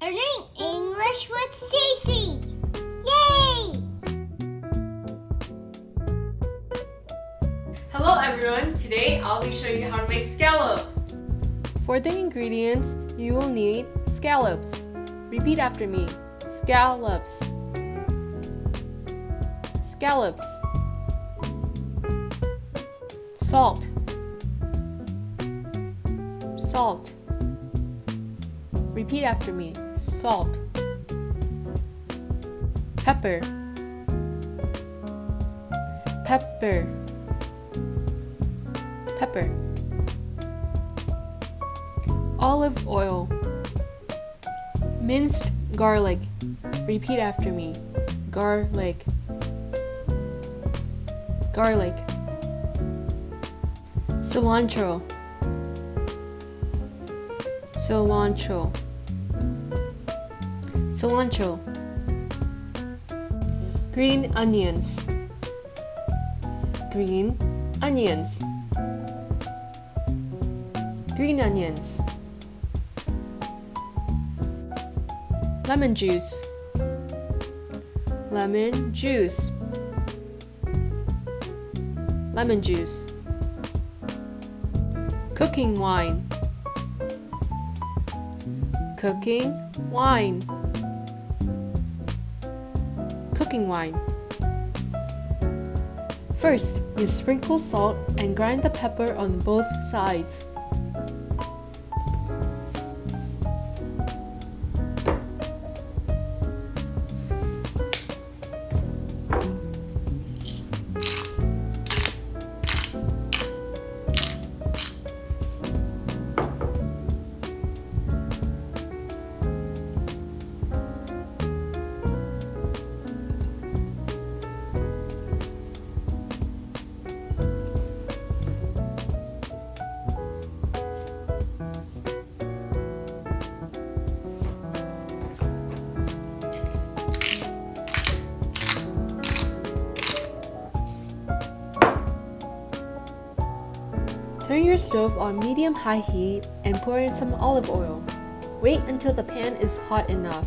Learning English with Cece. Yay! Hello everyone, today I'll be showing you how to make scallop. For the ingredients, you will need scallops. Repeat after me. Scallops. Scallops. Salt. Salt. Repeat after me. Salt. Pepper. Pepper. Pepper. Olive oil. Minced garlic. Repeat after me. Garlic. Garlic. Cilantro. Cilantro. Cilantro. Green onions. Green onions. Green onions. Lemon juice. Lemon juice. Lemon juice. Cooking wine. Cooking wine. Cooking wine. First, you sprinkle salt and grind the pepper on both sides. Turn your stove on medium-high heat and pour in some olive oil. Wait until the pan is hot enough.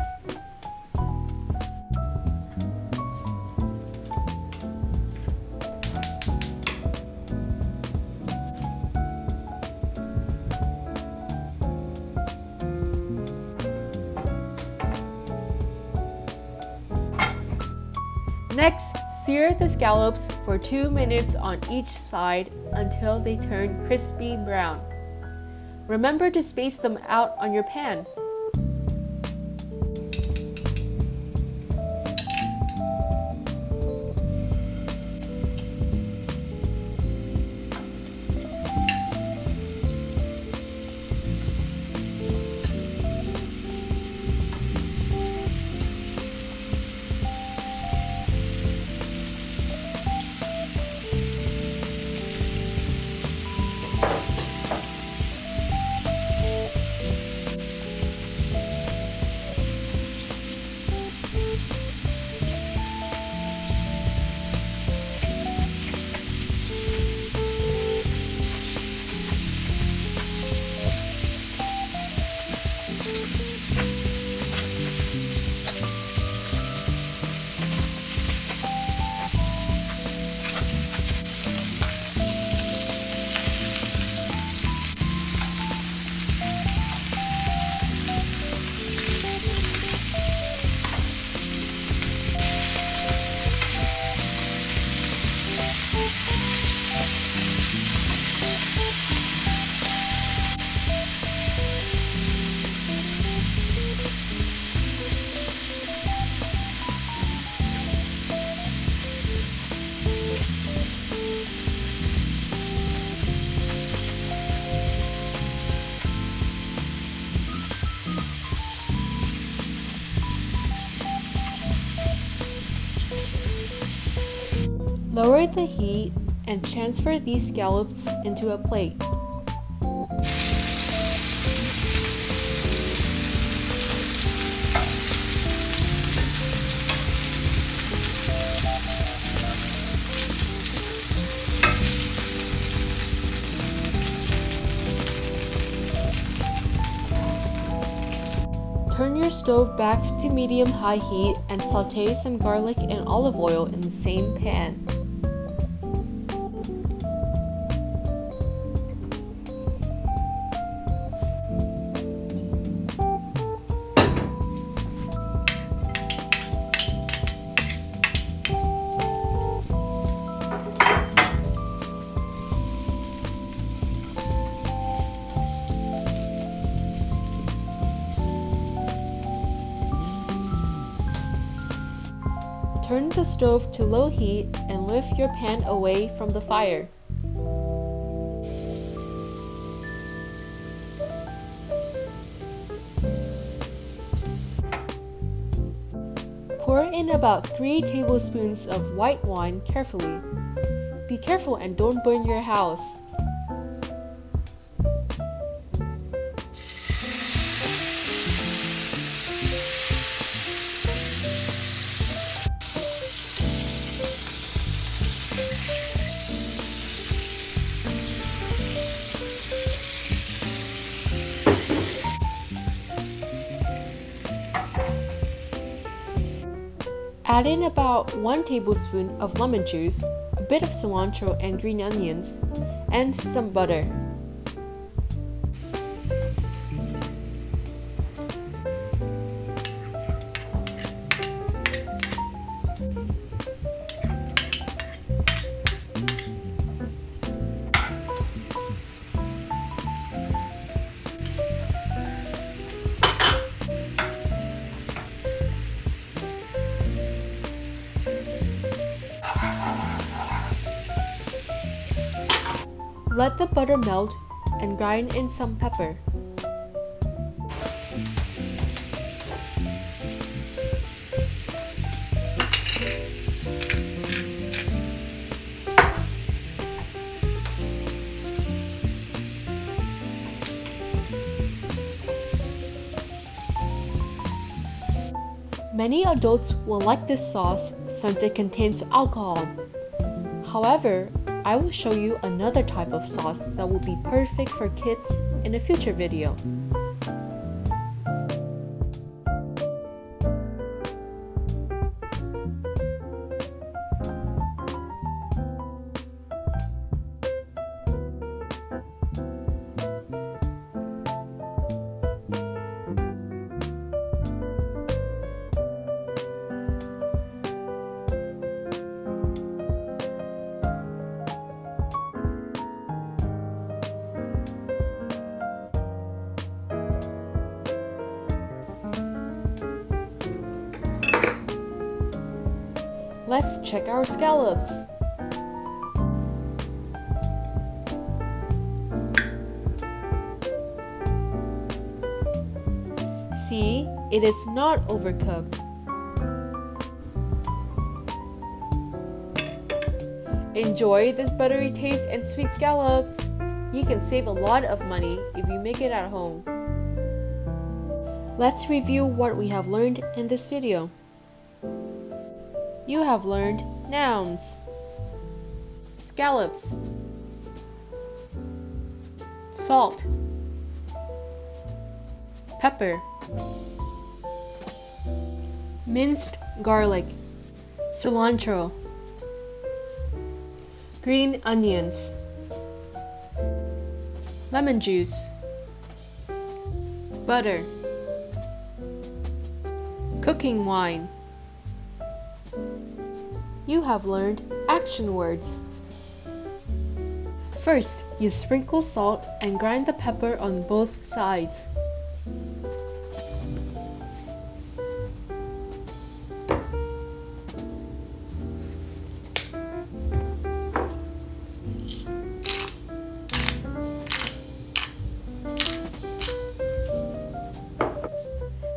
Next, sear the scallops for 2 minutes on each side until they turn crispy brown. Remember to space them out on your pan. Lower the heat and transfer these scallops into a plate. Turn your stove back to medium-high heat and saute some garlic and olive oil in the same pan. Turn the stove to low heat and lift your pan away from the fire. Pour in about 3 tablespoons of white wine carefully. Be careful and don't burn your house. Add in about 1 tablespoon of lemon juice, a bit of cilantro and green onions, and some butter. Let the butter melt and grind in some pepper. Many adults will like this sauce since it contains alcohol. However, I will show you another type of sauce that will be perfect for kids in a future video. Let's check our scallops. See, it is not overcooked. Enjoy this buttery taste and sweet scallops. You can save a lot of money if you make it at home. Let's review what we have learned in this video. You have learned nouns: scallops, salt, pepper, minced garlic, cilantro, green onions, lemon juice, butter, cooking wine. You have learned action words. First, you sprinkle salt and grind the pepper on both sides.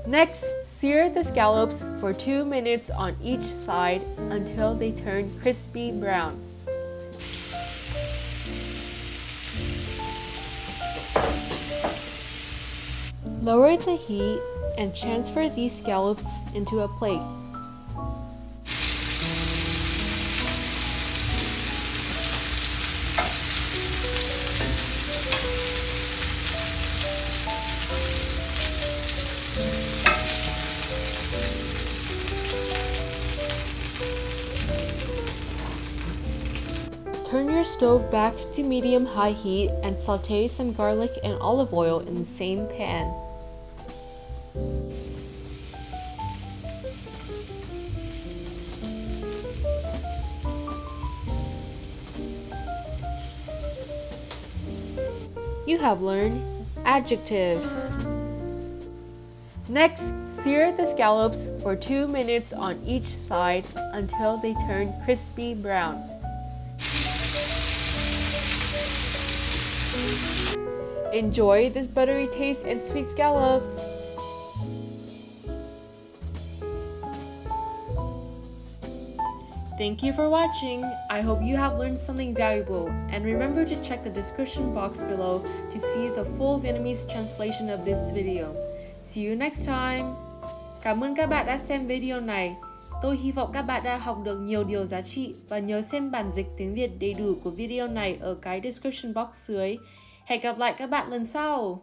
Next, sear the scallops for 2 minutes on each side until they turn crispy brown. Lower the heat and transfer these scallops into a plate. your stove back to medium-high heat and saute some garlic and olive oil in the same pan. You have learned adjectives. Next, sear the scallops for 2 minutes on each side until they turn crispy brown. Enjoy this buttery taste and sweet scallops! Thank you for watching. I hope you have learned something valuable, and remember to check the description box below to see the full Vietnamese translation of this video. See you next time. Cảm ơn các bạn đã xem video này. Tôi hy vọng các bạn đã học được nhiều điều giá trị và nhớ xem bản dịch tiếng Việt đầy đủ của video này ở cái description box dưới. Hẹn gặp lại các bạn lần sau.